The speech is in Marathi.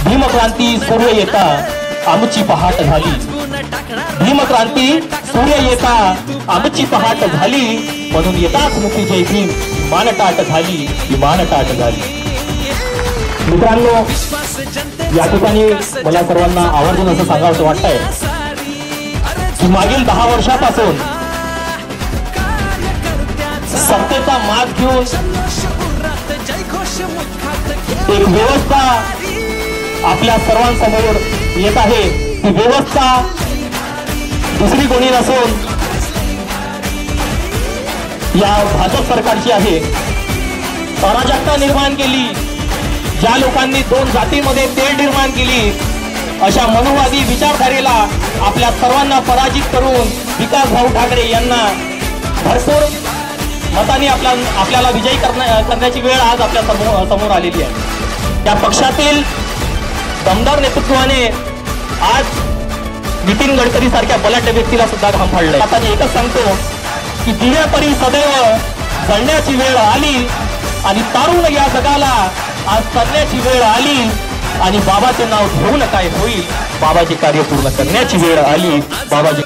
भीमक्रांती सूर्य येता आमची पहाट झाली, भीमक्रांती सूर्य येता आमची पहाट झाली, म्हणून येताच मुखी जय भीम विमानटाट झाली, विमानटाट झाली. मित्रांनो, या ठिकाणी मला सर्वांना आवर्जून असं सांगावं वाटतंय की मागील 10 वर्षापासून सत्तेचा माग घेऊन एक व्यवस्था आपल्या सर्वांसमोर येत आहे. ती व्यवस्था दुसरी कोणी नसून या भाजप सरकारची आहे. अराजकता निर्माण केली, ज्या लोकांनी 2 जातीमध्ये तेढ निर्माण केली, अशा मनुवादी विचारधारेला आपल्या सर्वांना पराजित करून विकासभाऊ ठाकरे यांना भरपूर मतांनी आपल्याला विजयी करण्याची वेळ आज आपल्या समोर आलेली आहे. त्या पक्षातील दमदार नेतृत्वाने आज नितीन गडकरी सारख्या बलाढ्य व्यक्तीला सुद्धा घाम फाडलाय. आता मी एकच सांगतो की दिव्यापरी सदैव जळण्याची वेळ आली आणि तारून या जगाला आज करण्याची वेळ आली आणि बाबाचे नाव घेऊन काय होईल, बाबाचे कार्य पूर्ण करण्याची वेळ आली. बाबाजी